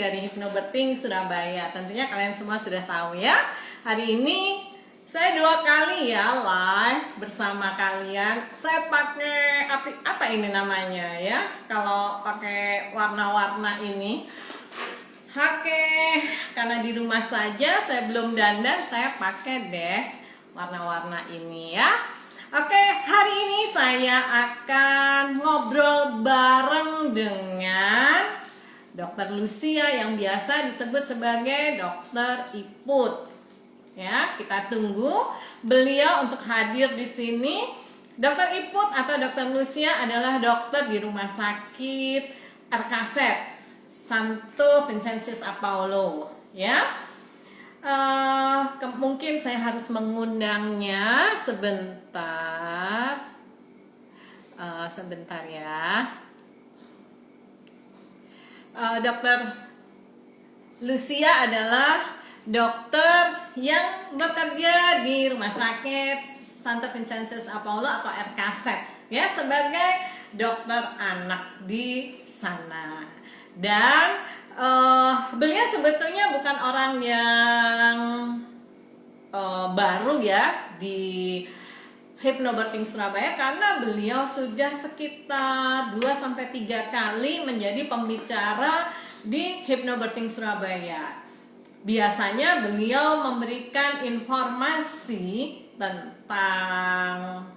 dari Hypnobirthing Surabaya. Tentunya kalian semua sudah tahu ya. Hari ini saya 2 kali ya live bersama kalian. Saya pakai apa ini namanya ya? Kalau pakai warna-warna ini, karena di rumah saja saya belum dandan, saya pakai deh warna-warna ini ya. Oke, hari ini saya akan ngobrol bareng dengan Dr. Lucia yang biasa disebut sebagai Dr. Iput. Ya, kita tunggu beliau untuk hadir di sini. Dr. Iput atau Dr. Lucia adalah dokter di Rumah Sakit RKZ Santo Vincentius Apollo. Ya. Mungkin saya harus mengundangnya sebentar. Sebentar ya. Dokter Lucia adalah dokter yang bekerja di Rumah Sakit Santo Vincentius Apollo atau RKZ ya, sebagai dokter anak di sana. Dan beliau sebetulnya bukan orang yang baru ya di Hypnobirthing Surabaya, karena beliau sudah sekitar 2-3 kali menjadi pembicara di Hypnobirthing Surabaya. Biasanya beliau memberikan informasi tentang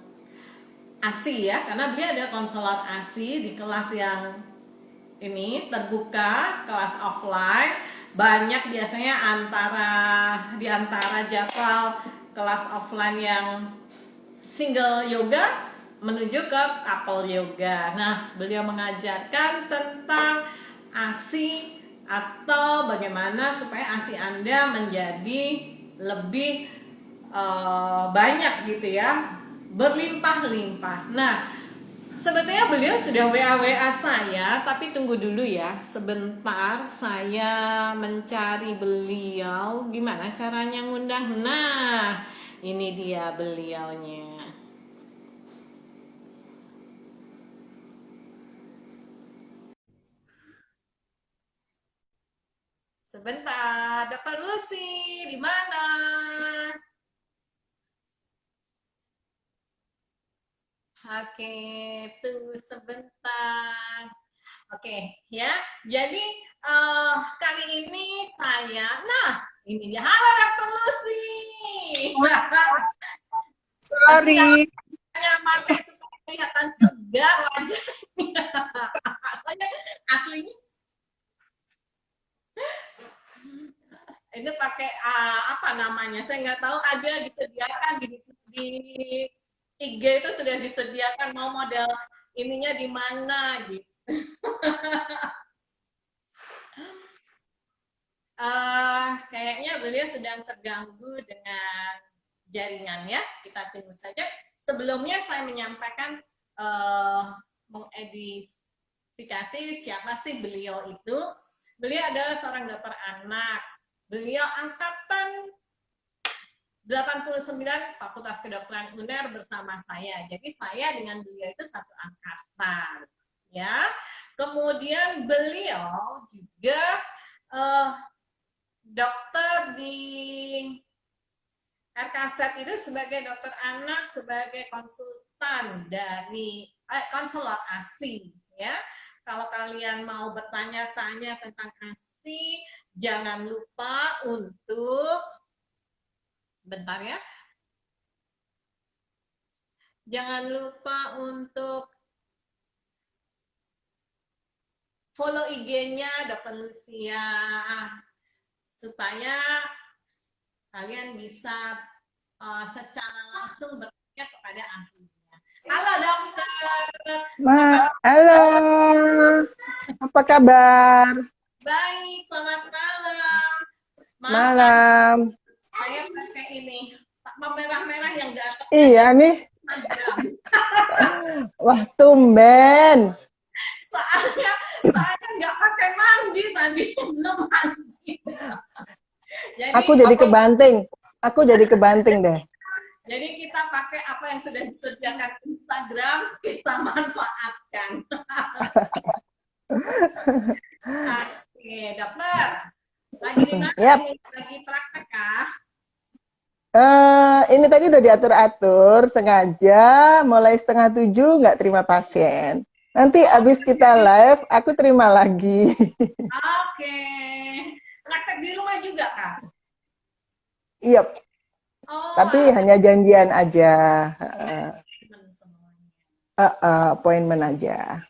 ASI ya, karena beliau ada konselor ASI di kelas yang ini terbuka, kelas offline. Banyak biasanya di antara jadwal kelas offline yang single yoga menuju ke couple yoga. Nah, beliau mengajarkan tentang ASI atau bagaimana supaya ASI Anda menjadi lebih banyak gitu ya, berlimpah-limpah. Nah, sebetulnya beliau sudah WA saya, tapi tunggu dulu ya, sebentar saya mencari beliau. Gimana caranya ngundang? Nah, ini dia beliaunya. Sebentar, Dr. Lucy, di mana? Oke, tunggu sebentar. Oke, ya. Jadi kali ini ini dia. Halo Dr. Lucy. Sorry. Saya pakai supaya kelihatan segar wajahnya. Saya aslinya ini pakai apa namanya? Saya nggak tahu, ada disediakan di IG itu sudah disediakan, mau model ininya di mana gitu. Kayaknya beliau sedang terganggu dengan jaringan ya. Kita tunggu saja. Sebelumnya saya menyampaikan mengidentifikasi siapa sih beliau itu. Beliau adalah seorang dokter anak. Beliau angkatan 89 Fakultas Kedokteran UNER bersama saya. Jadi saya dengan beliau itu satu angkatan, ya. Kemudian beliau juga dokter di RKZ itu sebagai dokter anak, sebagai konsultan dari konselor ASI, ya. Kalau kalian mau bertanya-tanya tentang ASI, jangan lupa untuk bentar ya. Jangan lupa untuk follow IG-nya Dr. Lucia supaya kalian bisa secara langsung bertanya kepada ahlinya. Halo dokter. Halo. Apa kabar? Baik, selamat malam. Malam. Saya pakai ini merah-merah yang datang. Iya nih. Wah, tumben. Soalnya saya nggak pakai mandi tadi, belum mandi. Jadi, Aku jadi kebanting deh. Jadi kita pakai apa yang sudah disediakan Instagram, kita manfaatkan. Oke. dokter. Lagi di mana Yap. ini? Lagi praktek kah? Ini tadi udah diatur-atur sengaja mulai 6:30 nggak terima pasien. Nanti abis kita live, aku terima lagi. Oke. Praktek di rumah juga kah? Iya, Oh, tapi hanya janjian aja. teman semuanya. Appointment aja.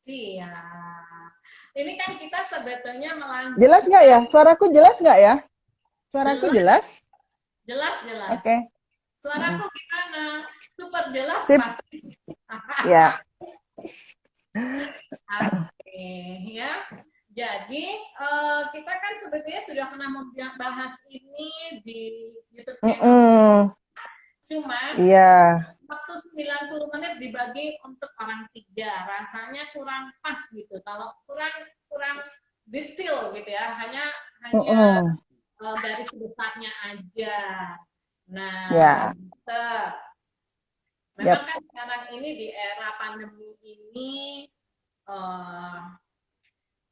Siap. Ini kan kita sebetulnya melanjutkan. Jelas nggak ya? Suaraku jelas nggak ya? Suaraku jelas? Jelas, jelas. Oke. Suaraku gimana? Super jelas Sip. pasti. Ya. Oke, ya. Jadi kita kan sebetulnya sudah pernah membahas ini di YouTube channel. Cuman Iya. waktu 90 menit dibagi untuk orang 3, rasanya kurang pas gitu. Kalau kurang detail gitu ya, hanya garis besarnya aja. Nah, Ya. memang kan sekarang ini di era pandemi ini,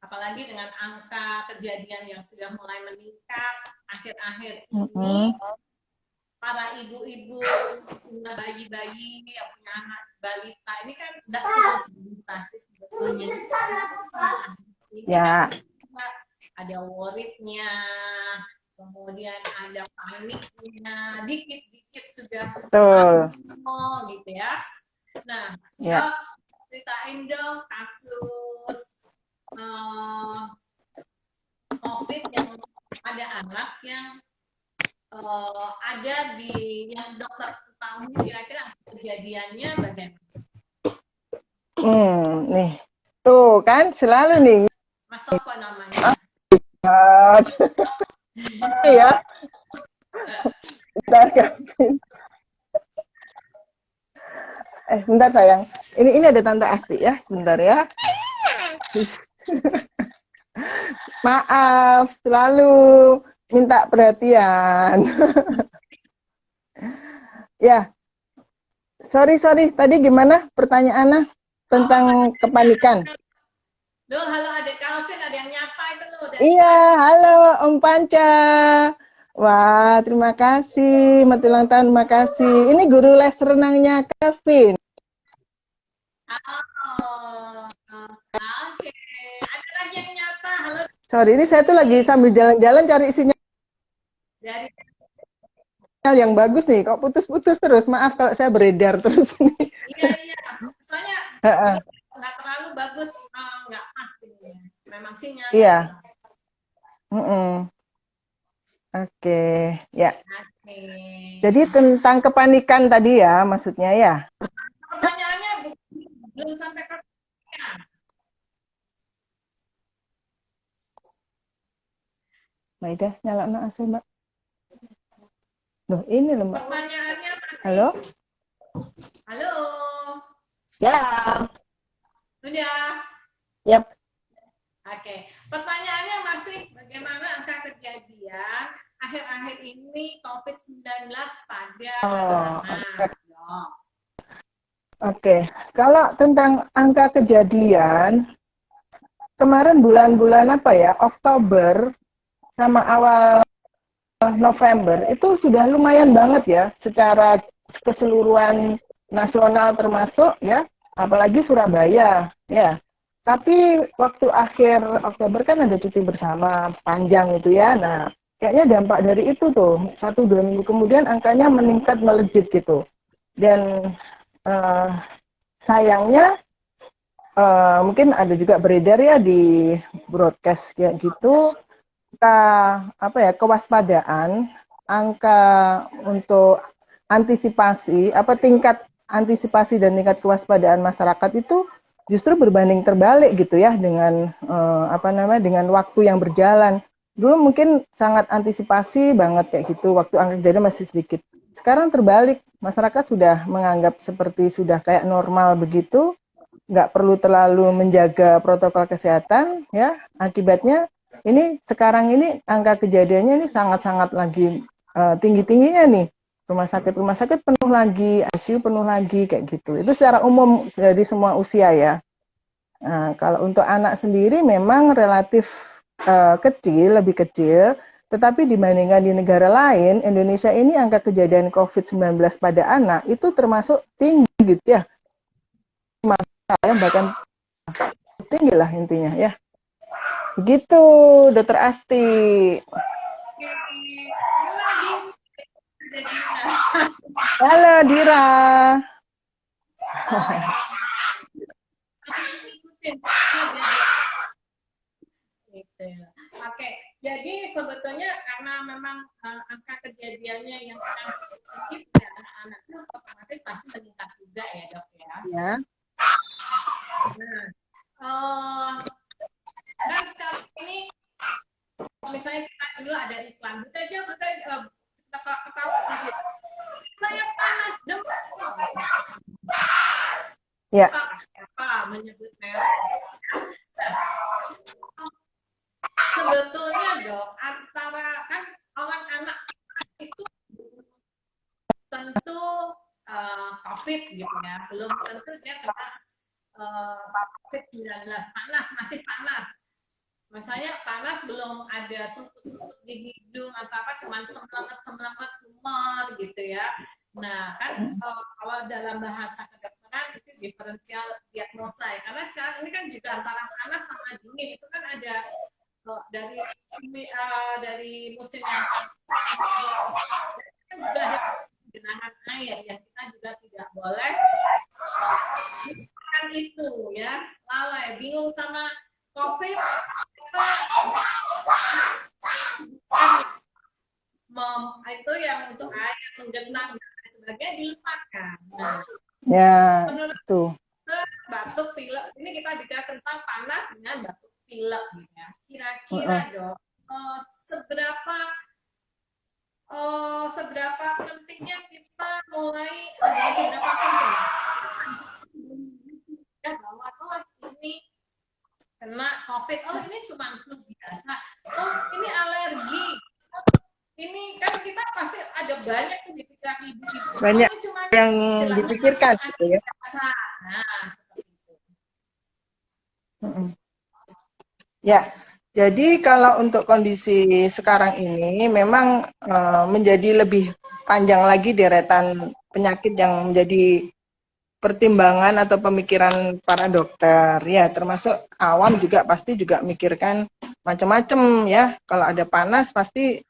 apalagi dengan angka kejadian yang sudah mulai meningkat akhir-akhir ini, para ibu-ibu punya bayi-bayi yang punya anak balita ini kan tidak balita sih sebetulnya. Ini Ya. kan ada worriednya, kemudian ada paniknya, dikit-dikit sudah gitu ya. Nah, ya. ceritain dong kasus COVID yang ada anak yang ada di yang dokter tahu kira-kira kejadiannya bagaimana? Nih, tuh kan selalu nih. Mas apa namanya? Ya. Bentar, Kevin. Bentar sayang. Ini ada Tante Asti ya, sebentar ya. Maaf, selalu minta perhatian. Ya. Sorry. Tadi gimana pertanyaannya tentang kepanikan? Duh, halo adik Calvin, ada yang nyapa itu loh. Iya, halo Om Panca. Wah, terima kasih. Selamat ulang tahun, terima kasih. Ini guru les renangnya Kevin. Oke. Ada lagi yang nyapa. Halo. Sorry, ini saya tuh lagi sambil jalan-jalan cari sinyal Dari yang bagus nih. Kok putus-putus terus? Maaf kalau saya beredar terus nih. Iya. Soalnya nggak terlalu bagus, nggak pas ini. Memang sinyal. Iya. Oke, ya. Jadi tentang kepanikan tadi ya, maksudnya ya. Pertanyaannya belum sampai ke Mbak nyala AC, Mbak. Loh, ini loh, Mbak. Pertanyaannya masih. Halo? Halo. Ya. Sudah. Yap. Oke. Pertanyaannya masih bagaimana angka kejadian akhir-akhir ini COVID-19 pada anak. Oke. Kalau tentang angka kejadian, kemarin bulan-bulan apa ya, Oktober sama awal November itu sudah lumayan banget ya secara keseluruhan nasional termasuk ya, apalagi Surabaya ya. Tapi waktu akhir Oktober kan ada cuti bersama panjang itu ya. Nah, kayaknya dampak dari itu tuh 1-2 minggu kemudian angkanya meningkat melejit gitu. Dan sayangnya mungkin ada juga beredar ya di broadcast kayak gitu. Kewaspadaan, angka untuk antisipasi, tingkat antisipasi dan tingkat kewaspadaan masyarakat itu justru berbanding terbalik gitu ya dengan dengan waktu yang berjalan. Dulu mungkin sangat antisipasi banget kayak gitu, waktu angka kejadian masih sedikit. Sekarang terbalik, masyarakat sudah menganggap seperti sudah kayak normal begitu, nggak perlu terlalu menjaga protokol kesehatan ya. Akibatnya ini sekarang ini angka kejadiannya ini sangat-sangat lagi tinggi-tingginya nih. Rumah sakit penuh lagi, ICU penuh lagi kayak gitu. Itu secara umum dari semua usia ya. Nah, kalau untuk anak sendiri memang relatif kecil, lebih kecil, tetapi dibandingkan di negara lain, Indonesia ini angka kejadian COVID-19 pada anak itu termasuk tinggi gitu ya. Bahkan tinggi lah intinya ya. Begitu, Dokter Asti. Oke, ini lagi ada Dina. Halo, Dira. Oke, masih ngikutin pokoknya gitu ya. Oke, jadi sebetulnya karena memang angka kejadiannya yang sekarang cukup tinggi pada anak-anak itu otomatis pasti meningkat juga ya dok ya. Ya. Nah, kan sekarang ini kalau misalnya kita dulu ada iklan, kita ketawa masih saya panas demam. Ya. Apa menyebut merek? Sebetulnya dok, antara kan orang anak itu tentu COVID gitu ya, belum tentu dia kena COVID-19 panas, masih panas. Misalnya panas belum ada sungkut-sungkut di hidung atau apa, cuman semlenget sumer gitu ya. Nah kan kalau dalam bahasa kedokteran itu diferensial diagnosa ya, karena sekarang ini kan juga antara panas sama dingin itu kan ada dari musim yang kan juga ada genangan air yang kita juga tidak boleh kan itu ya, lalai bingung sama COVID kita itu yang untuk air menggenang dan sebagainya dilupakan. Nah, Ya, menurut itu. batuk pilek ini kita bicara tentang panas dengan batuk pilek ya. Kira-kira dok, seberapa pentingnya kita mulai seberapa penting ya bahwa ini kena COVID, ini cuma flu biasa, ini alergi, ini kan kita pasti ada banyak tuh di pikiran ibu-ibu. Banyak yang dipikirkan gitu ya. Nah, seperti itu. Ya, jadi kalau untuk kondisi sekarang ini memang menjadi lebih panjang lagi deretan penyakit yang menjadi pertimbangan atau pemikiran para dokter ya, termasuk awam juga pasti juga mikirkan macam-macam ya. Kalau ada panas pasti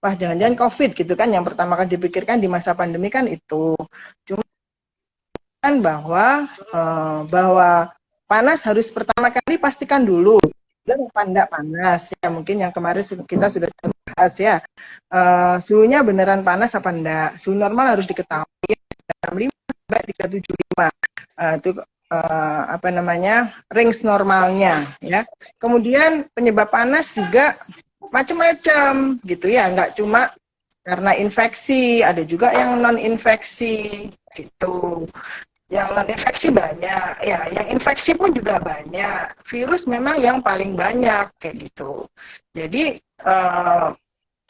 wah jangan-jangan COVID gitu kan, yang pertama kali dipikirkan di masa pandemi kan itu. Cuma bahwa panas harus pertama kali pastikan dulu apa enggak panas ya, mungkin yang kemarin kita sudah bahas ya, suhunya beneran panas apa enggak. Suhu normal harus diketahui 35 sampai 375, itu apa namanya range normalnya ya. Kemudian penyebab panas juga macam-macam gitu ya, nggak cuma karena infeksi, ada juga yang non infeksi gitu. Yang non infeksi banyak ya, yang infeksi pun juga banyak. Virus memang yang paling banyak kayak gitu. Jadi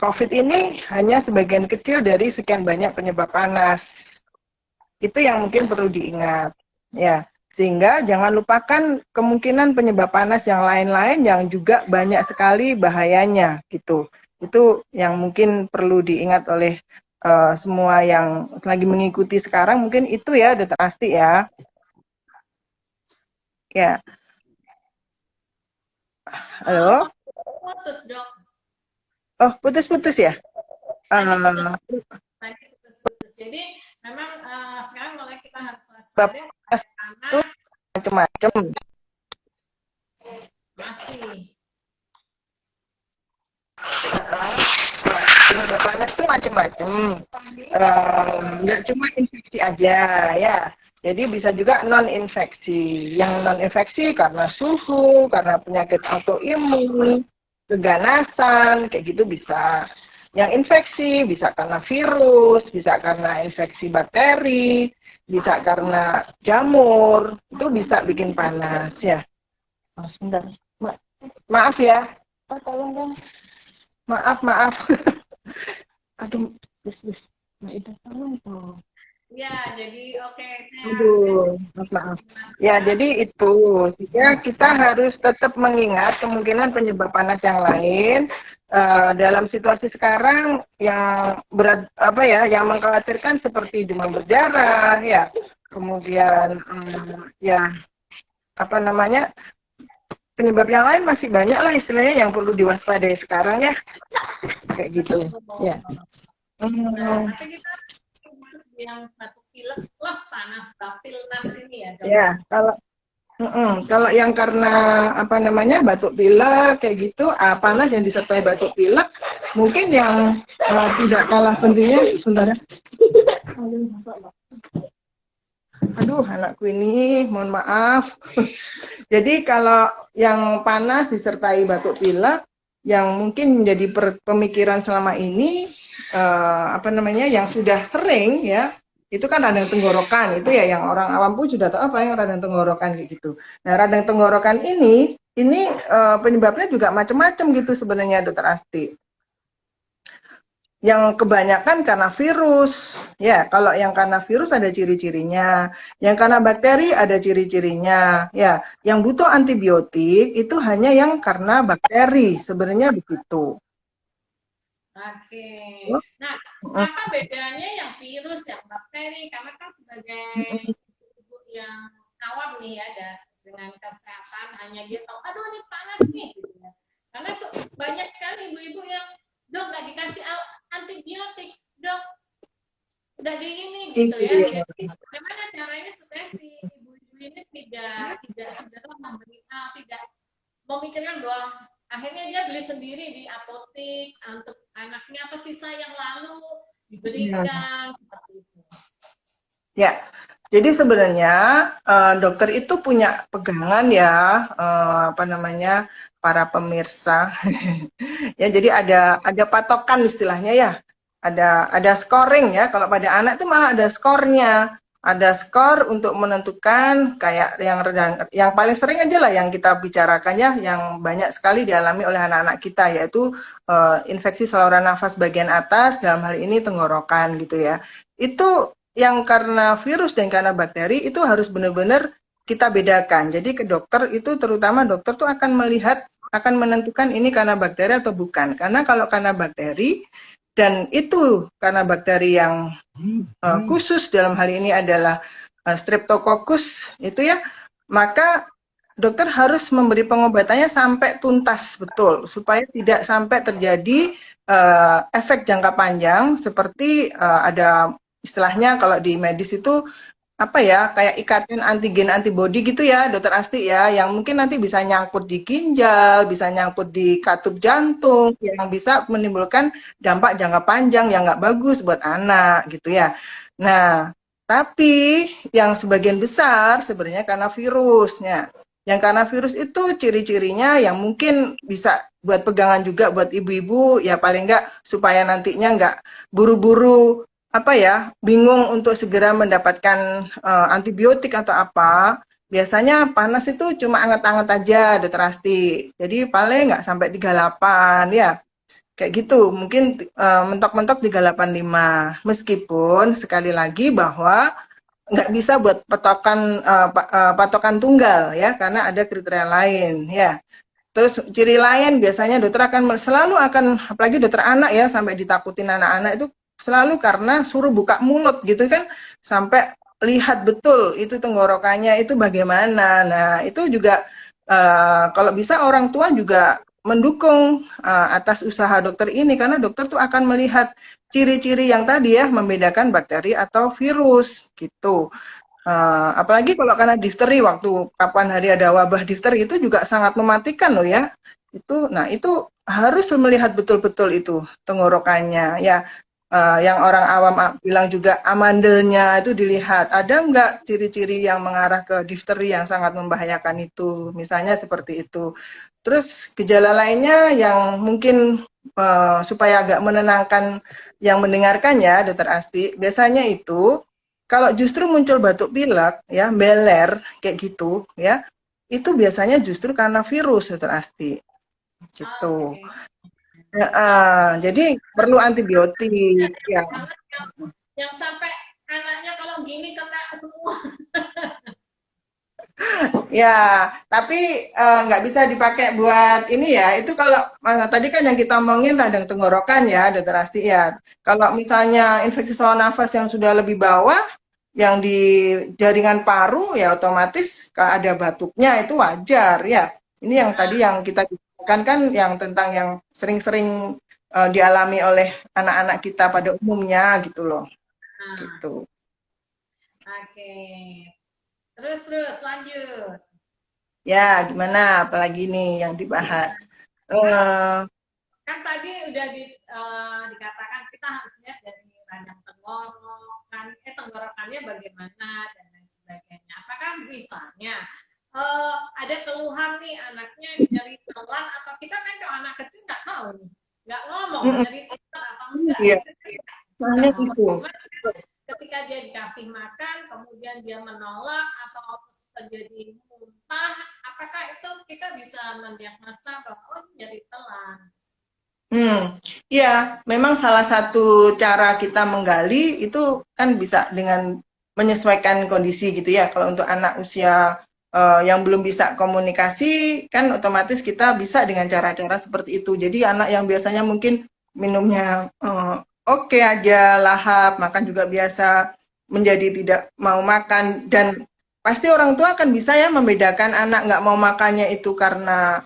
COVID ini hanya sebagian kecil dari sekian banyak penyebab panas. Itu yang mungkin perlu diingat ya. Sehingga jangan lupakan kemungkinan penyebab panas yang lain-lain yang juga banyak sekali bahayanya gitu. Itu yang mungkin perlu diingat oleh semua yang lagi mengikuti sekarang, mungkin itu ya, Dokter Asti ya. Ya. Halo? Putus dok. Oh, putus-putus ya? Putus. Jadi memang sekarang mulai kita harus waspada panas macam-macam. Masih. Penyebab panas itu macam-macam. Nggak cuma infeksi aja ya. Jadi bisa juga non-infeksi. Yang non-infeksi karena suhu, karena penyakit autoimun, keganasan, kayak gitu bisa. Yang infeksi bisa karena virus, bisa karena infeksi bakteri, bisa karena jamur, itu bisa bikin panas ya. Oh, sebentar, maaf ya. Oh, tolong dong. Maaf. Aduh, bis. Nah, itu tolong tuh. Ya, jadi oke, saya Aduh, maaf. Ya, jelaskan. jadi itu ya kita harus tetap mengingat kemungkinan penyebab panas yang lain. Dalam situasi sekarang yang berat apa ya, yang mengkhawatirkan seperti demam berdarah, ya, kemudian ya apa namanya penyebab yang lain masih banyak lah istilahnya yang perlu diwaspadai sekarang ya, kayak gitu. Ya. Nah, Hmm, tapi kita khusus yang batuk pilek plus panas bapilnas ini ya dok ya. ya, kalau yang karena apa namanya batuk pilek kayak gitu, panas yang disertai batuk pilek, mungkin yang tidak kalah pentingnya, sebentar ya. Aduh, anakku ini, mohon maaf. Jadi kalau yang panas disertai batuk pilek, yang mungkin menjadi pemikiran selama ini, apa namanya, yang sudah sering ya, itu kan radang tenggorokan, itu ya yang orang awam pun sudah tahu apa yang radang tenggorokan kayak gitu. Nah, radang tenggorokan ini penyebabnya juga macam-macam gitu sebenarnya, Dokter Asti. Yang kebanyakan karena virus. Ya, kalau yang karena virus ada ciri-cirinya. Yang karena bakteri ada ciri-cirinya. Ya, yang butuh antibiotik itu hanya yang karena bakteri. Sebenarnya begitu. Oke. Nah, apa bedanya yang virus, yang bakteri? Karena kan sebagai ibu yang awam nih ya, dengan kesehatan, hanya dia tahu, aduh ini panas nih. Gitu ya. Karena banyak sekali ibu-ibu yang, dok nggak dikasih antibiotik, dok udah di ini gitu ya. Iya. Jadi bagaimana caranya supaya si ibu-ibu ini tidak segera memberi, tidak memikirkan bahwa akhirnya dia beli sendiri di apotek untuk anaknya apa sisa yang lalu Iya. diberikan seperti itu. Ya, jadi sebenarnya dokter itu punya pegangan ya, apa namanya, para pemirsa. Ya, jadi ada patokan istilahnya ya. Ada scoring ya. Kalau pada anak itu malah ada skornya. Ada skor untuk menentukan kayak yang rendah, yang paling sering aja lah yang kita bicarakan ya, yang banyak sekali dialami oleh anak-anak kita yaitu infeksi saluran nafas bagian atas, dalam hal ini tenggorokan gitu ya. Itu yang karena virus dan karena bakteri itu harus benar-benar kita bedakan. Jadi ke dokter itu terutama dokter tuh akan melihat akan menentukan ini karena bakteri atau bukan. Karena kalau karena bakteri dan itu karena bakteri yang khusus dalam hal ini adalah Streptococcus itu ya, maka dokter harus memberi pengobatannya sampai tuntas betul supaya tidak sampai terjadi efek jangka panjang seperti ada istilahnya kalau di medis itu apa ya, kayak ikatan antigen antibody gitu ya, Dokter Asti ya, yang mungkin nanti bisa nyangkut di ginjal, bisa nyangkut di katup jantung, yang bisa menimbulkan dampak jangka panjang yang nggak bagus buat anak gitu ya. Nah, tapi yang sebagian besar sebenarnya karena virusnya. Yang karena virus itu ciri-cirinya yang mungkin bisa buat pegangan juga buat ibu-ibu, ya paling nggak supaya nantinya nggak buru-buru apa ya, bingung untuk segera mendapatkan antibiotik atau apa, biasanya panas itu cuma anget-anget aja, Dokter Asti. Jadi paling nggak sampai 38 ya. Kayak gitu, mungkin mentok-mentok 385. Meskipun sekali lagi bahwa nggak bisa buat patokan tunggal ya, karena ada kriteria lain ya. Terus ciri lain biasanya dokter akan selalu akan, apalagi dokter anak ya, sampai ditakutin anak-anak itu selalu karena suruh buka mulut gitu kan, sampai lihat betul itu tenggorokannya itu bagaimana. Nah itu juga kalau bisa orang tua juga mendukung atas usaha dokter ini, karena dokter tuh akan melihat ciri-ciri yang tadi ya, membedakan bakteri atau virus gitu. Apalagi kalau karena difteri, waktu kapan hari ada wabah difteri itu juga sangat mematikan loh ya. Nah itu harus melihat betul-betul itu tenggorokannya ya. Yang orang awam bilang juga amandelnya itu dilihat. Ada nggak ciri-ciri yang mengarah ke difteri yang sangat membahayakan itu? Misalnya seperti itu. Terus gejala lainnya yang mungkin supaya agak menenangkan yang mendengarkan ya, Dokter Asti, biasanya itu kalau justru muncul batuk pilek, ya, beler, kayak gitu, ya, itu biasanya justru karena virus, Dokter Asti, gitu. Oke. Ya, Nah, jadi perlu antibiotik, ada ya. banget yang sampai anaknya kalau gini kena semua. Ya, tapi nggak bisa dipakai buat ini ya. Itu kalau tadi kan yang kita omongin radang tenggorokan ya, Dokter Asti ya. Kalau misalnya infeksi saluran nafas yang sudah lebih bawah, yang di jaringan paru ya otomatis ada batuknya itu wajar ya. Ini yang tadi yang kita bicarakan kan yang tentang yang sering-sering dialami oleh anak-anak kita pada umumnya gitu loh. Nah, Gitu. oke. Terus terus lanjut. Ya, gimana? Apalagi nih yang dibahas? Kan Eh, kan tadi udah dikatakan kita harus lihat dari radang tenggorokan, tenggorokannya bagaimana dan lain sebagainya. Apakah misalnya ada keluhan nih anaknya nyeri telan atau kita kan kalau anak kecil nggak tahu nih, nggak ngomong nyeri telan atau enggak, iya, kita kan nggak soalnya ngomong. gitu. Cuma ketika dia dikasih makan, kemudian dia menolak atau terjadi muntah, apakah itu kita bisa mendiagnosa bahwa oh nyeri telan? Ya, memang salah satu cara kita menggali itu kan bisa dengan menyesuaikan kondisi gitu ya. Kalau untuk anak usia yang belum bisa komunikasi, kan otomatis kita bisa dengan cara-cara seperti itu. Jadi anak yang biasanya mungkin minumnya oke aja, lahap, makan juga biasa, menjadi tidak mau makan, dan pasti orang tua akan bisa ya membedakan anak nggak mau makannya itu karena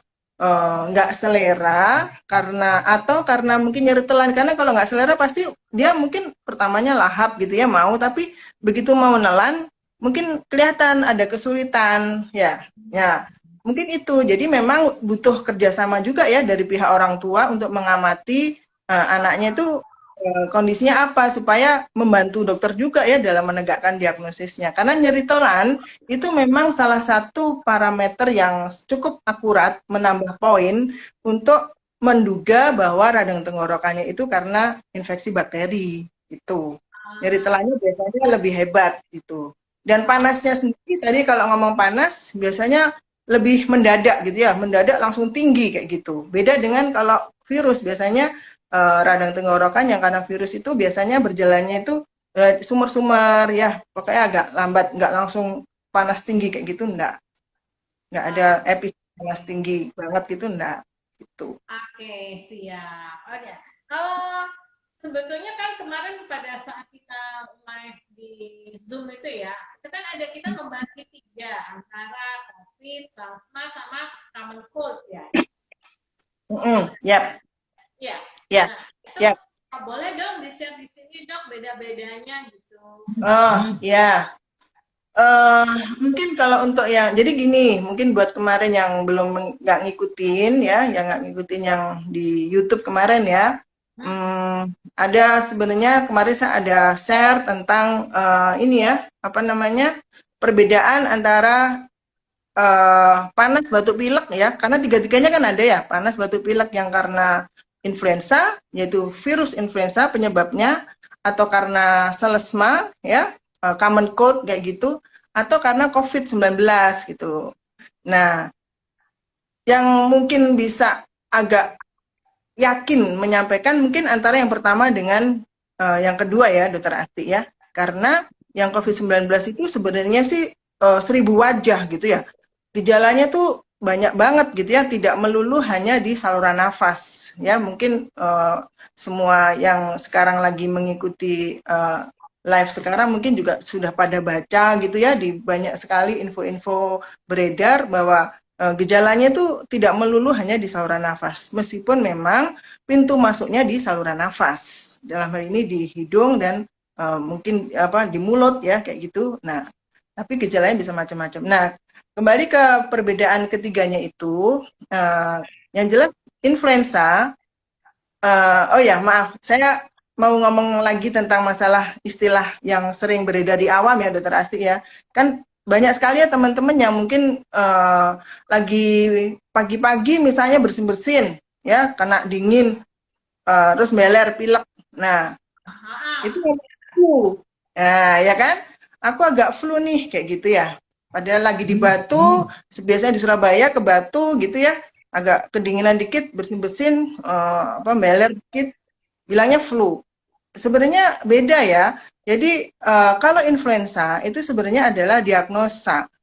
nggak selera karena atau karena mungkin nyeri telan karena kalau nggak selera pasti dia mungkin pertamanya lahap gitu ya mau tapi begitu mau nelan mungkin kelihatan ada kesulitan ya mungkin itu jadi memang butuh kerjasama juga ya dari pihak orang tua untuk mengamati anaknya itu kondisinya apa supaya membantu dokter juga ya dalam menegakkan diagnosisnya karena nyeri telan itu memang salah satu parameter yang cukup akurat menambah poin untuk menduga bahwa radang tenggorokannya itu karena infeksi bakteri itu. Nyeri telannya biasanya lebih hebat gitu. Dan panasnya sendiri tadi kalau ngomong panas biasanya lebih mendadak gitu ya, mendadak langsung tinggi kayak gitu. Beda dengan kalau virus biasanya radang tenggorokan yang karena virus itu biasanya berjalannya itu sumber-sumber ya pokoknya agak lambat nggak langsung panas tinggi kayak gitu nggak ada Ah, panas tinggi banget gitu enggak gitu. oke, siap. Oke. Kalau sebetulnya kan kemarin pada saat kita live di Zoom itu ya, itu kan ada kita membagi tiga antara COVID, SARS-MA, sama common cold ya. Yap, Ya. ya, Nah, itu yap. boleh dong di-share di sini dok beda-bedanya gitu. Oh, ya. Eh, Mungkin kalau untuk yang jadi gini, mungkin buat kemarin yang belum nggak ngikutin ya, yang nggak ngikutin yang di YouTube kemarin ya, Hmm? ada sebenarnya kemarin saya ada share tentang ini ya, apa namanya perbedaan antara panas batuk pilek ya, karena tiga-tiganya kan ada ya, panas batuk pilek yang karena influenza, yaitu virus influenza penyebabnya, atau karena selesma ya, common cold kayak gitu, atau karena COVID-19 gitu. Nah, yang mungkin bisa agak yakin menyampaikan mungkin antara yang pertama dengan yang kedua ya, Dokter Ati ya, karena yang COVID-19 itu sebenarnya sih 1000 wajah gitu ya. Gejalanya tuh banyak banget gitu ya, tidak melulu hanya di saluran nafas ya. Mungkin semua yang sekarang lagi mengikuti live sekarang mungkin juga sudah pada baca gitu ya, di banyak sekali info-info beredar bahwa gejalanya itu tidak melulu hanya di saluran nafas, meskipun memang pintu masuknya di saluran nafas. Dalam hal ini di hidung dan mungkin apa di mulut ya kayak gitu. Nah, tapi gejalanya bisa macam-macam. Nah, kembali ke perbedaan ketiganya itu, yang jelas influenza. Oh ya, maaf, saya mau ngomong lagi tentang masalah istilah yang sering beredar di awam ya, Dokter Asti ya. Kan banyak sekali ya teman-teman yang mungkin lagi pagi-pagi misalnya bersin-bersin ya, kena dingin, terus meler pilek. Nah, itu Ah, flu. Nah, ya kan? Aku agak flu nih kayak gitu ya. Padahal lagi di Batu, biasanya di Surabaya ke Batu gitu ya, agak kedinginan dikit, bersin-bersin, apa meler dikit, bilangnya flu. sebenarnya beda ya. Jadi kalau influenza itu sebenarnya adalah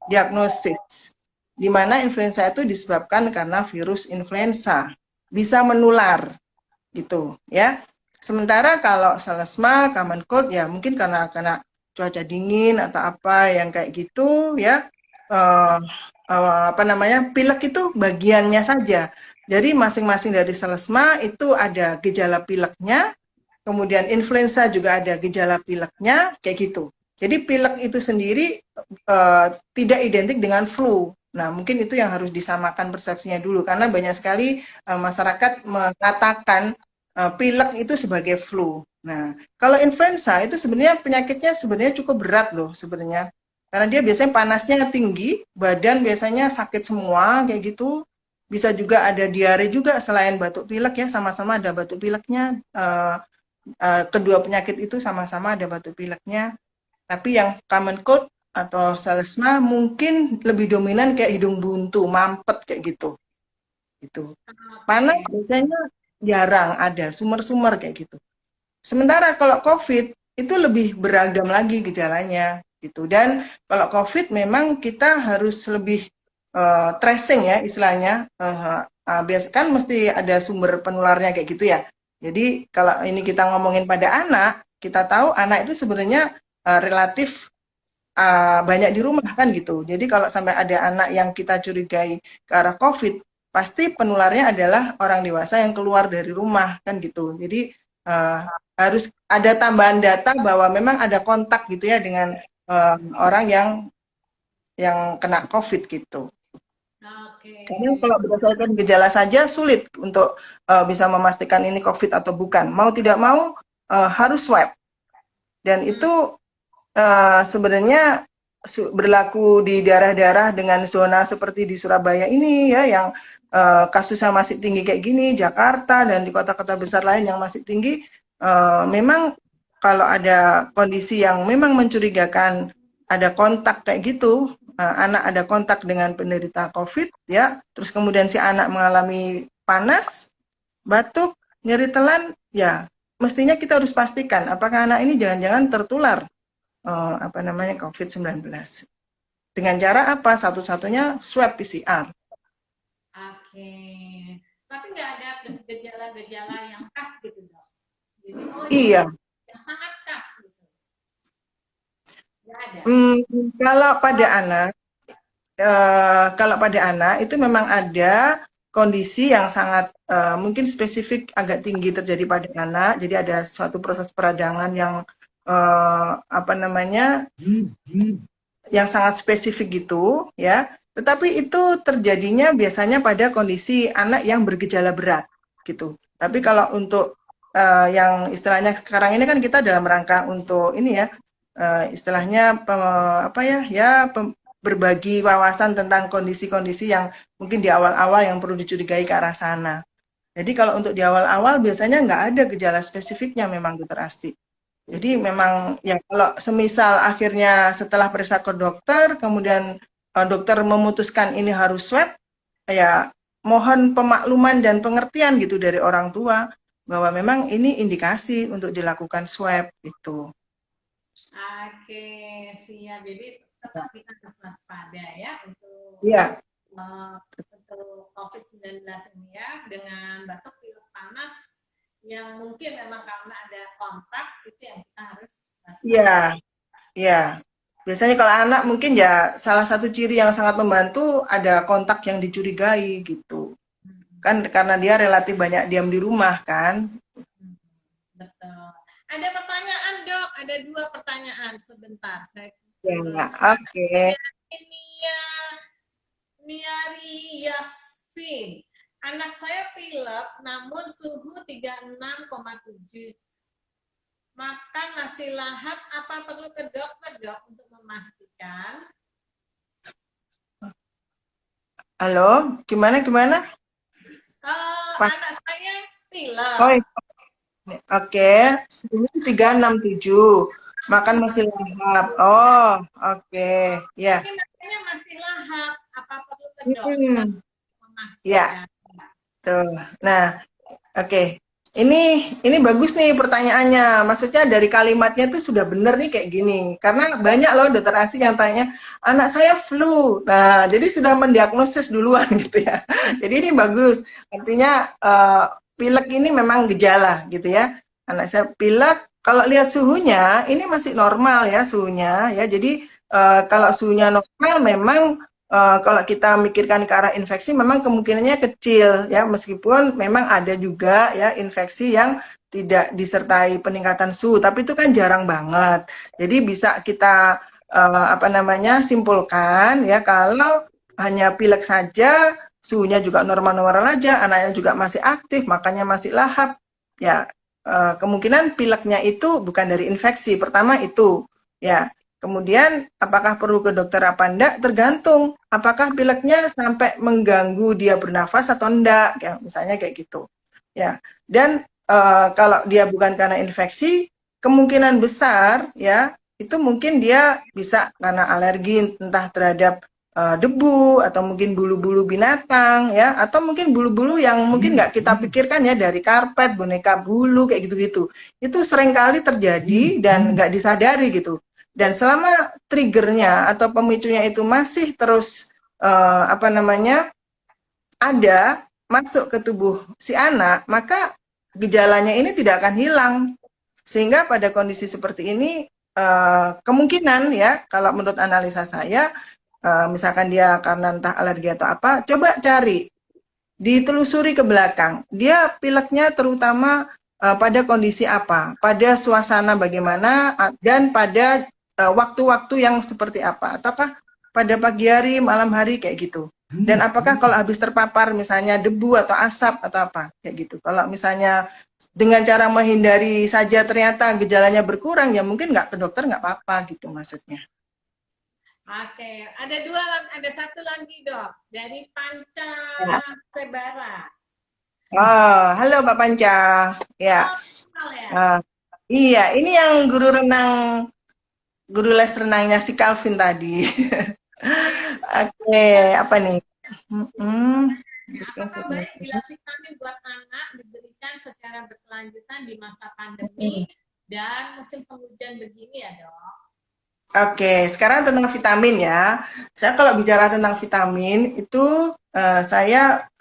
diagnosis, di mana influenza itu disebabkan karena virus influenza bisa menular gitu ya. Sementara kalau selesma, common cold ya mungkin karena cuaca dingin atau apa yang kayak gitu ya. eh, apa namanya, pilek itu bagiannya saja. Jadi masing-masing dari selesma itu ada gejala pileknya. Kemudian influenza juga ada gejala pileknya, kayak gitu. Jadi pilek itu sendiri tidak identik dengan flu. Nah, mungkin itu yang harus disamakan persepsinya dulu, karena banyak sekali masyarakat mengatakan pilek itu sebagai flu. Nah, kalau influenza itu sebenarnya penyakitnya sebenarnya cukup berat loh sebenarnya. Karena dia biasanya panasnya tinggi, badan biasanya sakit semua kayak gitu. Bisa juga ada diare juga selain batuk pilek ya, sama-sama ada batuk pileknya. Kedua penyakit itu sama-sama ada batuk pileknya, tapi yang common cold atau selesma mungkin lebih dominan kayak hidung buntu, mampet kayak gitu. Gitu. Panas Oke. biasanya jarang ada sumber-sumber kayak gitu. Sementara kalau COVID itu lebih beragam lagi gejalanya gitu. Dan kalau COVID memang kita harus lebih tracing ya istilahnya. Biasa kan mesti ada sumber penularnya kayak gitu ya. Jadi kalau ini kita ngomongin pada anak, kita tahu anak itu sebenarnya relatif banyak di rumah kan gitu. Jadi kalau sampai ada anak yang kita curigai ke arah COVID, pasti penularnya adalah orang dewasa yang keluar dari rumah kan gitu. Jadi uh, harus ada tambahan data bahwa memang ada kontak gitu ya dengan orang yang kena COVID gitu. Oke. Karena kalau berdasarkan gejala saja sulit untuk bisa memastikan ini COVID atau bukan. Mau tidak mau harus swab. Dan Hmm. itu sebenarnya berlaku di daerah-daerah dengan zona seperti di Surabaya ini ya, yang kasusnya masih tinggi kayak gini, Jakarta dan di kota-kota besar lain yang masih tinggi. Memang kalau ada kondisi yang memang mencurigakan ada kontak kayak gitu, anak ada kontak dengan penderita COVID ya, terus kemudian si anak mengalami panas, batuk, nyeri telan, ya mestinya kita harus pastikan apakah anak ini jangan-jangan tertular apa namanya COVID-19. Dengan cara apa? Satu-satunya swab PCR. Oke. Tapi nggak ada gejala-gejala yang khas gitu dok. Jadi oh ini Iya. yang sangat khas gitu. Nggak ada. Hmm, kalau pada anak, kalau pada anak itu memang ada kondisi yang sangat mungkin spesifik agak tinggi terjadi pada anak. Jadi ada suatu proses peradangan yang apa namanya yang sangat spesifik gitu ya. Tetapi itu terjadinya biasanya pada kondisi anak yang bergejala berat gitu. Tapi kalau untuk yang istilahnya sekarang ini kan kita dalam rangka untuk ini ya, istilahnya apa ya ya berbagi wawasan tentang kondisi-kondisi yang mungkin di awal-awal yang perlu dicurigai ke arah sana. Jadi kalau untuk di awal-awal biasanya nggak ada gejala spesifiknya memang dokter Asti. Jadi memang ya kalau semisal akhirnya setelah periksa ke dokter, kemudian dokter memutuskan ini harus swab, ya mohon pemakluman dan pengertian gitu dari orang tua bahwa memang ini indikasi untuk dilakukan swab itu. Oke, siap. Jadi tetap kita harus waspada ya Iya, untuk COVID-19 ini ya dengan batuk pilek panas yang mungkin memang karena ada kontak itu yang kita harus waspada. iya, iya. Biasanya kalau anak mungkin ya salah satu ciri yang sangat membantu ada kontak yang dicurigai gitu. Hmm. Kan karena dia relatif banyak diam di rumah kan. Hmm, betul. Ada pertanyaan dok, ada dua pertanyaan sebentar. Saya Ya, oke. Nia Niari Yasmin. Anak saya pilek namun suhu 36,7. Makan nasi lahap, apa perlu ke dokter dok untuk memastikan? Halo, gimana gimana? Pak. Anak saya pilek. Oh, oke. Suhu 367. Makan masih lahap. Oh, oke. Ya. Ini makanya masih lahap. Apa perlu ke dokter Hmm. Ya, memastikan? tuh. Nah, oke. Ini bagus nih pertanyaannya. Maksudnya dari kalimatnya tuh sudah bener nih kayak gini. Karena banyak loh dokter ASI yang tanya, anak saya flu. Nah, jadi sudah mendiagnosis duluan gitu ya. Jadi ini bagus. Artinya pilek ini memang gejala gitu ya. Anak saya pilek, kalau lihat suhunya ini masih normal ya suhunya ya. Jadi kalau suhunya normal memang kalau kita mikirkan ke arah infeksi memang kemungkinannya kecil ya, meskipun memang ada juga ya infeksi yang tidak disertai peningkatan suhu, tapi itu kan jarang banget. Jadi bisa kita apa namanya simpulkan ya, kalau hanya pilek saja, suhunya juga normal-normal aja, anaknya juga masih aktif, makanya masih lahap, ya kemungkinan pileknya itu bukan dari infeksi. Pertama itu ya. Kemudian apakah perlu ke dokter apa enggak? Tergantung apakah pileknya sampai mengganggu dia bernafas atau enggak, ya, misalnya kayak gitu. Ya. Dan kalau dia bukan karena infeksi, kemungkinan besar ya itu mungkin dia bisa karena alergi entah terhadap debu atau mungkin bulu-bulu binatang ya, atau mungkin bulu-bulu yang mungkin nggak kita pikirkan ya, dari karpet, boneka bulu kayak gitu-gitu. Itu seringkali terjadi dan nggak disadari gitu. Dan selama triggernya atau pemicunya itu masih terus apa namanya ada masuk ke tubuh si anak, maka gejalanya ini tidak akan hilang. Sehingga pada kondisi seperti ini kemungkinan ya, kalau menurut analisa saya, misalkan dia karena entah alergi atau apa, coba cari, ditelusuri ke belakang. Dia pileknya terutama pada kondisi apa, pada suasana bagaimana, dan pada waktu-waktu yang seperti apa, ataukah pada pagi hari, malam hari kayak gitu. Dan apakah kalau habis terpapar misalnya debu atau asap atau apa kayak gitu. Kalau misalnya dengan cara menghindari saja ternyata gejalanya berkurang, ya mungkin nggak ke dokter nggak apa-apa gitu maksudnya. Oke, ada satu lagi dok dari Panca Ya. Sebara. Oh, halo Pak Panca. Ya. Oh, kenal ya. Iya, ini yang guru les renangnya si Calvin tadi. Oke, apa nih? Mm-mm. Apakah baik bila vitamin buat anak diberikan secara berkelanjutan di masa pandemi dan musim penghujan begini ya dok? Oke, sekarang tentang vitamin ya. Saya kalau bicara tentang vitamin itu saya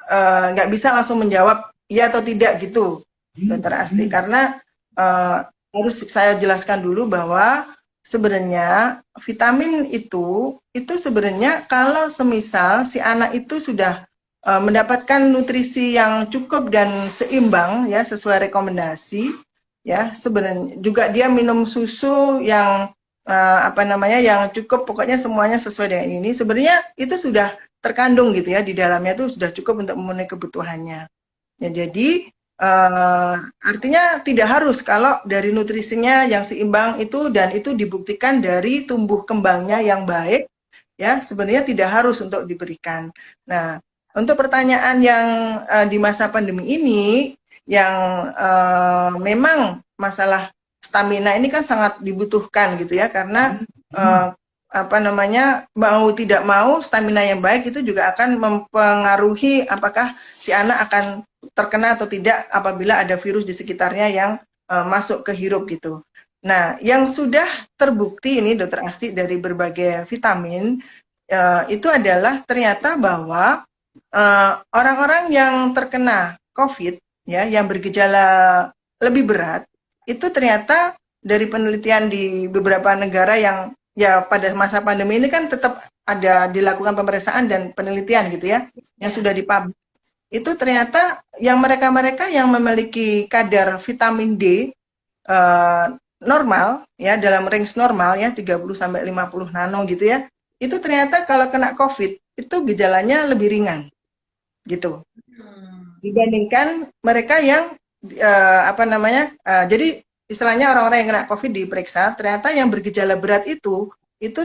nggak bisa langsung menjawab iya atau tidak gitu, Dokter Asti, karena eh, harus saya jelaskan dulu bahwa sebenarnya vitamin itu sebenarnya kalau semisal si anak itu sudah mendapatkan nutrisi yang cukup dan seimbang ya sesuai rekomendasi, ya sebenarnya juga dia minum susu yang apa namanya yang cukup, pokoknya semuanya sesuai dengan ini, sebenarnya itu sudah terkandung gitu ya di dalamnya, itu sudah cukup untuk memenuhi kebutuhannya ya. Jadi artinya tidak harus kalau dari nutrisinya yang seimbang itu, dan itu dibuktikan dari tumbuh kembangnya yang baik ya, sebenarnya tidak harus untuk diberikan. Nah, untuk pertanyaan yang di masa pandemi ini yang memang masalah stamina ini kan sangat dibutuhkan gitu ya, karena apa namanya, mau tidak mau stamina yang baik itu juga akan mempengaruhi apakah si anak akan terkena atau tidak apabila ada virus di sekitarnya yang masuk ke hirup gitu. Nah, yang sudah terbukti ini Dokter Asti dari berbagai vitamin itu adalah ternyata bahwa orang-orang yang terkena COVID ya, yang bergejala lebih berat, itu ternyata dari penelitian di beberapa negara yang ya pada masa pandemi ini kan tetap ada dilakukan pemeriksaan dan penelitian gitu ya, yang sudah dipublish, itu ternyata yang mereka-mereka yang memiliki kadar vitamin D normal ya, dalam range normal ya 30 sampai 50 nano gitu ya, itu ternyata kalau kena COVID itu gejalanya lebih ringan gitu dibandingkan mereka yang apa namanya jadi istilahnya orang-orang yang kena COVID diperiksa, ternyata yang bergejala berat itu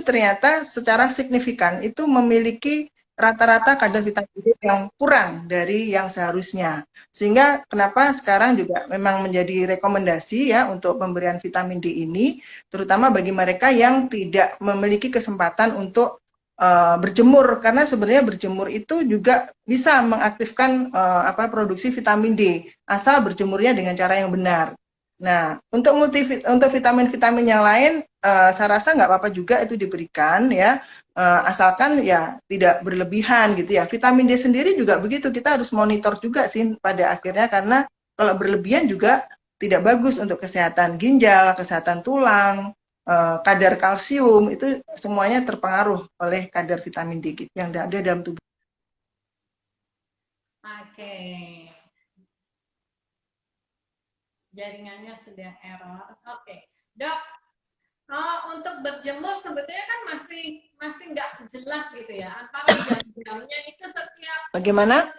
ternyata secara signifikan itu memiliki rata-rata kadar vitamin D yang kurang dari yang seharusnya. Sehingga kenapa sekarang juga memang menjadi rekomendasi ya untuk pemberian vitamin D ini, terutama bagi mereka yang tidak memiliki kesempatan untuk berjemur, karena sebenarnya berjemur itu juga bisa mengaktifkan produksi vitamin D asal berjemurnya dengan cara yang benar. Nah, untuk vitamin-vitamin yang lain, saya rasa nggak apa-apa juga itu diberikan ya, asalkan ya tidak berlebihan gitu ya. Vitamin D sendiri juga begitu, kita harus monitor juga sih pada akhirnya, karena kalau berlebihan juga tidak bagus untuk kesehatan ginjal, kesehatan tulang, kadar kalsium itu semuanya terpengaruh oleh kadar vitamin D yang ada dalam tubuh. Oke, jaringannya sedang error. Oke, dok, untuk berjemur sebetulnya kan masih nggak jelas gitu ya, antara jam-jamnya itu Bagaimana?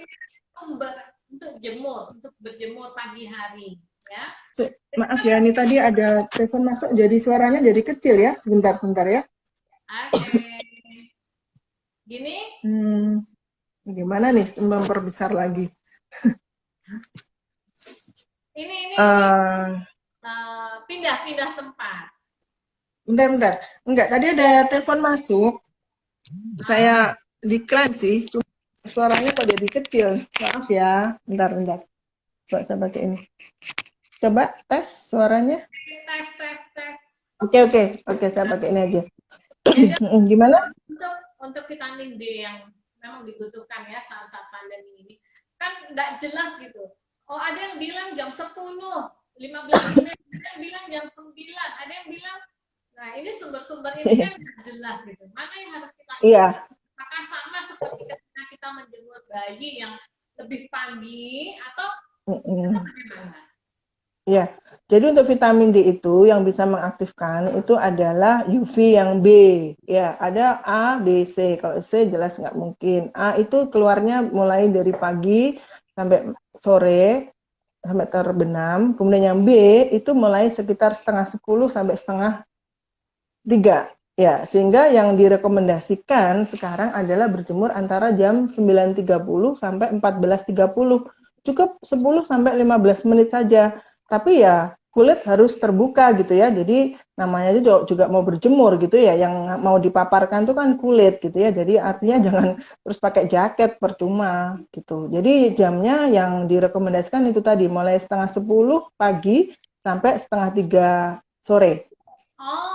untuk berjemur pagi hari ya. Maaf ya, ini tadi ada telepon masuk, jadi suaranya jadi kecil ya, sebentar ya. Oke, gini. Gimana nih memperbesar lagi? Ini pindah tempat. Bentar. Enggak, tadi ada telepon masuk. Saya decline sih, cuma suaranya kok jadi kecil. Maaf ya, bentar. Coba saya pakai ini. Coba tes suaranya. Tes. Oke, saya pakai ini aja. Gimana? Untuk vitamin D yang memang dibutuhkan ya saat pandemi ini, kan nggak jelas gitu. Oh, ada yang bilang jam 10, 15 menit, ada yang bilang jam 9, ada yang bilang, nah ini sumber-sumber ini kan nggak jelas gitu. Mana yang harus kita Iya. Apakah sama seperti ketika kita menjemur bayi yang lebih pagi atau bagaimana? Ya, jadi untuk vitamin D itu yang bisa mengaktifkan itu adalah UV yang B. Ya, ada A, B, C. Kalau C jelas nggak mungkin. A itu keluarnya mulai dari pagi sampai sore, sampai terbenam. Kemudian yang B itu mulai sekitar setengah 10 sampai setengah 3. Ya, sehingga yang direkomendasikan sekarang adalah berjemur antara jam 9.30 sampai 14.30. Cukup 10 sampai 15 menit saja. Tapi ya kulit harus terbuka gitu ya. Jadi namanya juga mau berjemur gitu ya. Yang mau dipaparkan itu kan kulit gitu ya. Jadi artinya jangan terus pakai jaket, percuma gitu. Jadi jamnya yang direkomendasikan itu tadi mulai setengah 10 pagi sampai setengah 3 sore.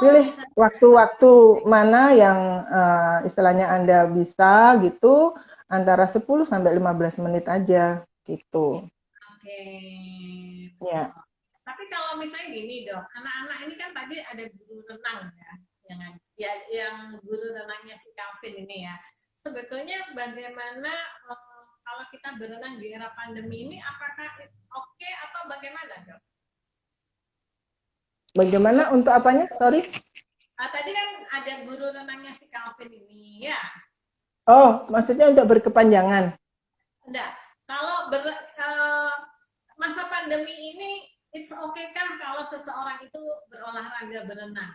Pilih waktu-waktu mana yang istilahnya Anda bisa gitu, antara 10 sampai 15 menit aja gitu. Oke. Ya. Tapi kalau misalnya gini dok, anak-anak ini kan tadi ada guru renang ya, yang guru renangnya si Calvin ini ya. Sebetulnya bagaimana kalau kita berenang di era pandemi ini, apakah oke atau bagaimana dok? Bagaimana untuk apanya? Sorry. Tadi kan ada guru renangnya si Calvin ini ya. Oh, maksudnya untuk berkepanjangan? Enggak. Kalau masa pandemi ini, it's okay kan kalau seseorang itu berolahraga berenang?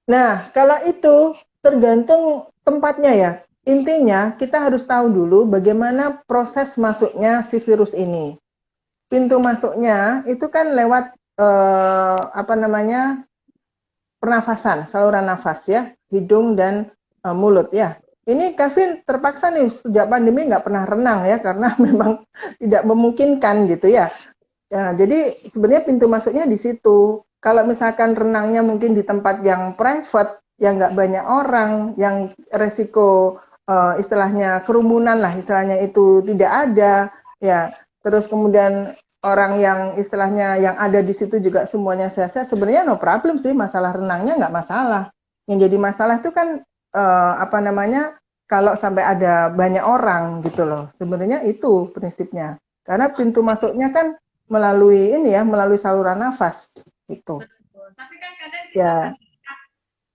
Nah, kalau itu tergantung tempatnya ya. Intinya kita harus tahu dulu bagaimana proses masuknya si virus ini. Pintu masuknya itu kan lewat pernafasan, saluran nafas ya, hidung dan mulut ya. Ini Kevin terpaksa nih sejak pandemi nggak pernah renang ya karena memang tidak memungkinkan gitu ya. Jadi sebenarnya pintu masuknya di situ. Kalau misalkan renangnya mungkin di tempat yang private, yang nggak banyak orang, yang resiko istilahnya kerumunan lah, istilahnya itu tidak ada, ya. Terus kemudian orang yang istilahnya yang ada di situ juga semuanya sehat-sehat, sebenarnya no problem sih, masalah renangnya nggak masalah. Yang jadi masalah itu kan kalau sampai ada banyak orang gitu loh. Sebenarnya itu prinsipnya. Karena pintu masuknya kan melalui melalui saluran nafas gitu. Betul. Tapi kan kadang kita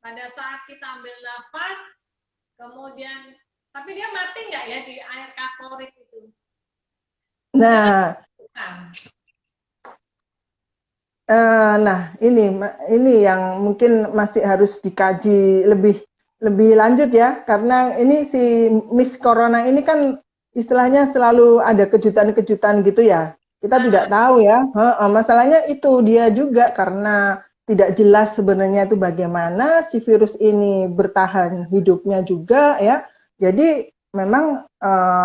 pada saat kita ambil nafas, kemudian tapi dia mati nggak ya di air kaporit itu? Nah, ini yang mungkin masih harus dikaji lebih lanjut ya, karena ini si Miss Corona ini kan istilahnya selalu ada kejutan-kejutan gitu ya. Kita tidak tahu ya. Masalahnya itu dia juga karena tidak jelas sebenarnya itu bagaimana si virus ini bertahan hidupnya juga ya. Jadi memang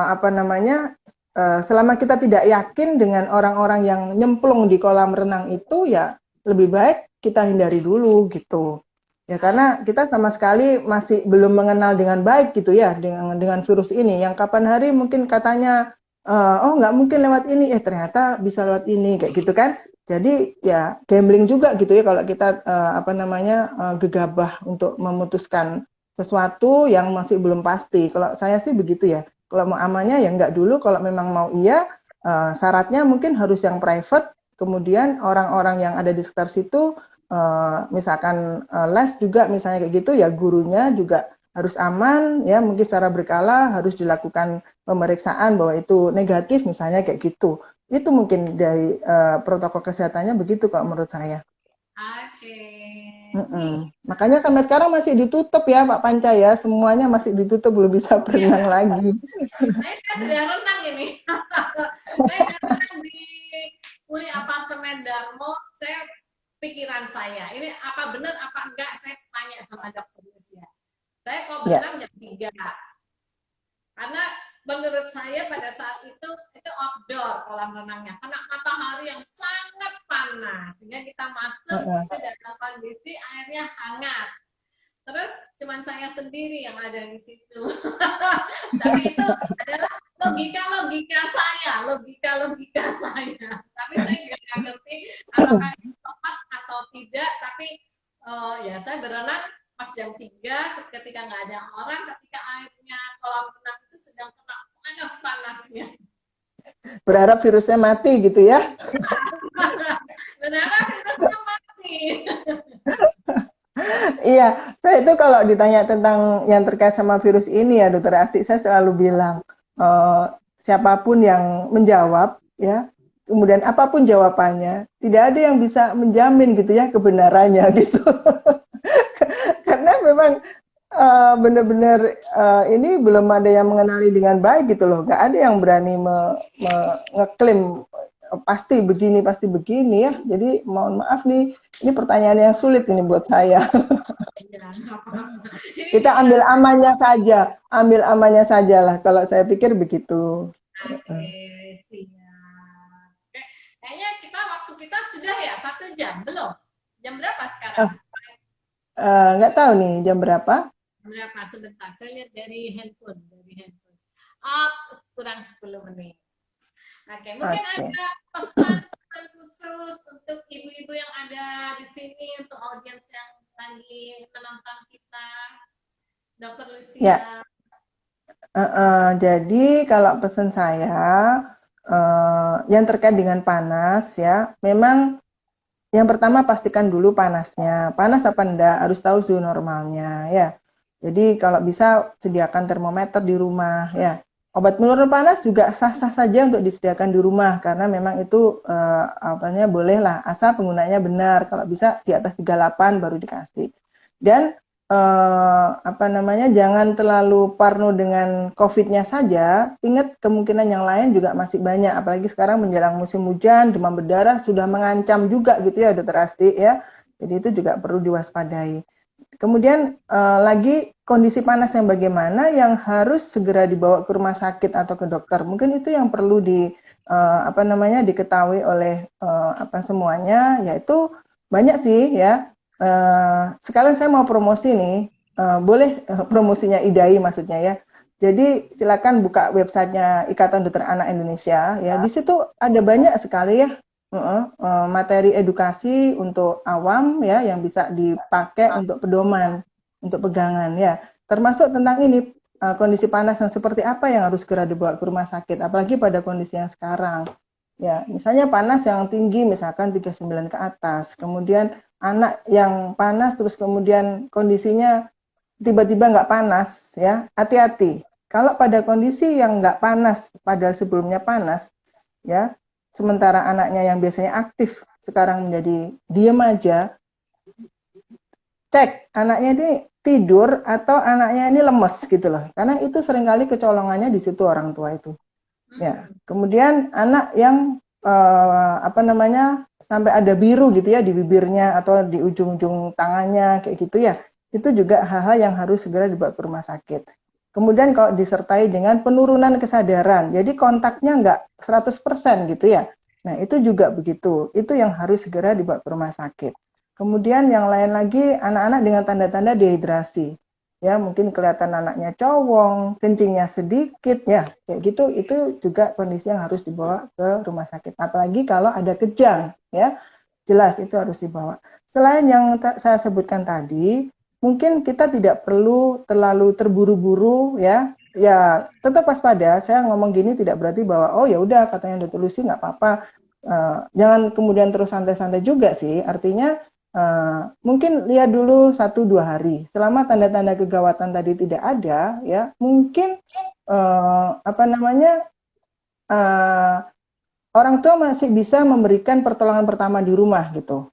apa namanya selama kita tidak yakin dengan orang-orang yang nyemplung di kolam renang itu ya lebih baik kita hindari dulu gitu. Ya karena kita sama sekali masih belum mengenal dengan baik gitu ya dengan virus ini. Yang kapan hari mungkin katanya oh nggak mungkin lewat ini, ternyata bisa lewat ini kayak gitu kan. Jadi ya gambling juga gitu ya kalau kita apa namanya gegabah untuk memutuskan sesuatu yang masih belum pasti. Kalau saya sih begitu ya. Kalau mau amannya ya nggak dulu. Kalau memang mau iya, syaratnya mungkin harus yang private. Kemudian orang-orang yang ada di sekitar situ, misalkan les juga misalnya kayak gitu ya gurunya juga harus aman ya. Mungkin secara berkala harus dilakukan pemeriksaan bahwa itu negatif misalnya kayak gitu. Itu mungkin dari protokol kesehatannya begitu kalau menurut saya. Oke, sih. Makanya sampai sekarang masih ditutup ya Pak Panca ya, semuanya masih ditutup, belum bisa berenang Ya, lagi. saya sudah renang ini. Saya sudah renang di Uni Apartemen Darmo. Saya pikiran saya, ini apa benar apa enggak, saya tanya sama dokter Lucia. Saya kok Ya, berenang jam 3. Karena menurut saya pada saat itu outdoor kolam renangnya, karena matahari yang sangat panas, sehingga kita masuk itu dalam kondisi airnya hangat. Terus cuman saya sendiri yang ada di situ. Tapi itu adalah logika saya. Tapi saya juga nggak ngerti apakah itu tepat atau tidak. Tapi ya saya berenang pas jam 3 ketika nggak ada orang, ketika airnya kolam renang itu sedang kena panas-panasnya. berharap virusnya mati gitu ya. Benar virusnya mati. Iya, saya itu kalau ditanya tentang yang terkait sama virus ini ya Dokter Asti, saya selalu bilang siapapun yang menjawab ya, kemudian apapun jawabannya, tidak ada yang bisa menjamin gitu ya kebenarannya gitu. Karena memang benar-benar ini belum ada yang mengenali dengan baik gitu loh. Gak ada yang berani ngeklaim pasti begini ya. Jadi mohon maaf nih, ini pertanyaan yang sulit ini buat saya. Kita ambil amannya saja lah. Kalau saya pikir begitu. Oke, siap. Oke, kayaknya waktu kita sudah ya 1 jam, belum? Jam berapa sekarang? Nggak tahu nih jam berapa. Jam berapa? Sebentar, saya lihat dari handphone. Oh, kurang 10 menit. Oke, mungkin ada pesan khusus untuk ibu-ibu yang ada di sini, untuk audiens yang lagi menonton kita, Dokter Lucia. Ya. Jadi kalau pesan saya yang terkait dengan panas ya, memang yang pertama pastikan dulu panasnya. Panas apa enggak, harus tahu suhu normalnya ya. Jadi kalau bisa sediakan termometer di rumah ya. Obat penurun panas juga sah-sah saja untuk disediakan di rumah karena memang itu boleh lah asal penggunanya benar. Kalau bisa di atas 38 baru dikasih. Dan jangan terlalu parno dengan COVID-nya saja. Ingat kemungkinan yang lain juga masih banyak. Apalagi sekarang menjelang musim hujan, demam berdarah sudah mengancam juga gitu ya, Dokter Asti ya. Jadi itu juga perlu diwaspadai. Kemudian lagi kondisi panas yang bagaimana yang harus segera dibawa ke rumah sakit atau ke dokter. Mungkin itu yang perlu diketahui oleh semuanya, yaitu banyak sih ya. Sekalian saya mau promosi nih, boleh promosinya IDAI maksudnya ya. Jadi silakan buka websitenya Ikatan Dokter Anak Indonesia ya. Di situ ada banyak sekali ya materi edukasi untuk awam ya yang bisa dipakai untuk pedoman, untuk pegangan ya. Termasuk tentang ini kondisi panas yang seperti apa yang harus segera dibawa ke rumah sakit, apalagi pada kondisi yang sekarang. Ya, misalnya panas yang tinggi misalkan 39 ke atas, kemudian anak yang panas terus kemudian kondisinya tiba-tiba nggak panas ya, hati-hati. Kalau pada kondisi yang nggak panas padahal sebelumnya panas ya, sementara anaknya yang biasanya aktif sekarang menjadi diam aja, cek anaknya ini tidur atau anaknya ini lemes gitu loh, karena itu seringkali kecolongannya di situ orang tua itu ya. Kemudian anak yang apa namanya, sampai ada biru gitu ya di bibirnya atau di ujung-ujung tangannya kayak gitu ya. Itu juga hal-hal yang harus segera dibawa ke rumah sakit. Kemudian kalau disertai dengan penurunan kesadaran, jadi kontaknya nggak 100% gitu ya. Nah, itu juga begitu. Itu yang harus segera dibawa ke rumah sakit. Kemudian yang lain lagi, anak-anak dengan tanda-tanda dehidrasi. Ya, mungkin kelihatan anaknya cowong, kencingnya sedikit, ya, kayak gitu, itu juga kondisi yang harus dibawa ke rumah sakit. Apalagi kalau ada kejang, ya, jelas itu harus dibawa. Selain yang saya sebutkan tadi, mungkin kita tidak perlu terlalu terburu-buru ya. Ya, tetap waspada. Saya ngomong gini tidak berarti bahwa oh ya udah katanya Dr. Lucy nggak apa-apa. Jangan kemudian terus santai-santai juga sih. Artinya mungkin lihat dulu 1-2 hari. Selama tanda-tanda kegawatan tadi tidak ada, ya mungkin apa namanya orang tua masih bisa memberikan pertolongan pertama di rumah gitu.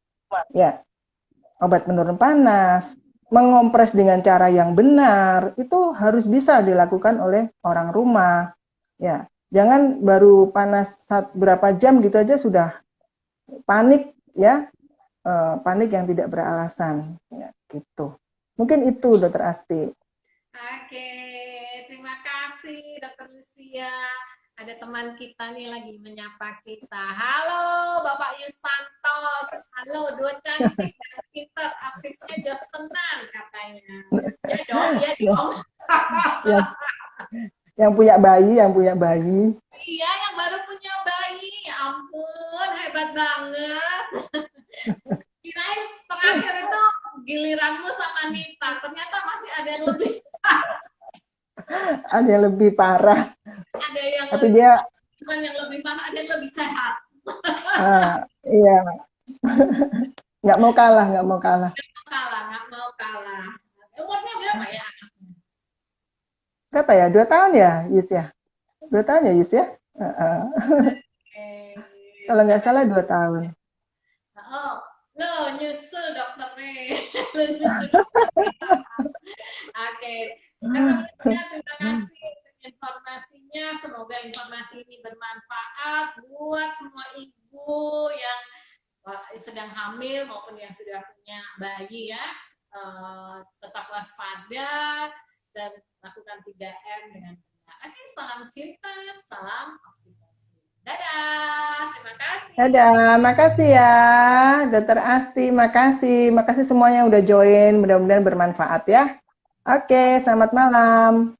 Ya, obat penurun panas, mengompres dengan cara yang benar, itu harus bisa dilakukan oleh orang rumah. Ya, jangan baru panas berapa jam gitu aja sudah panik ya, panik yang tidak beralasan. Ya, gitu. Mungkin itu, Dokter Asti. Oke, terima kasih Dokter Lucia. Ada teman kita nih lagi menyapa kita. Halo Bapak Yusantos. Halo, dua cantik dan pintar. Artisnya just tenang katanya. Ya dong, ya dong. Ya, yang punya bayi. Iya, yang baru punya bayi. Ya ampun, hebat banget. Kirain terakhir itu giliranmu sama Nita. Ternyata masih ada yang lebih. Ada yang lebih parah. Ada yang Tapi lebih, dia bukan yang lebih parah, ada yang lebih sehat. iya, nggak mau kalah. Nggak mau kalah, nggak mau kalah. Umurnya berapa ya? Berapa ya? 2 tahun ya, Yus ya? 2 tahun ya, Yus ya? Kalau nggak salah 2 tahun. Oh, lo nyusul dokternya. Lo nyusul dokternya. Oke. Terima kasih untuk informasinya. Semoga informasi ini bermanfaat buat semua ibu yang sedang hamil maupun yang sudah punya bayi ya. Tetap waspada dan lakukan 3M dengan benar. Oke, salam cinta, salam oksitosin. Dadah, terima kasih. Dadah, makasih ya, Dokter Asti, makasih semuanya udah join, mudah-mudahan bermanfaat ya. Oke, selamat malam.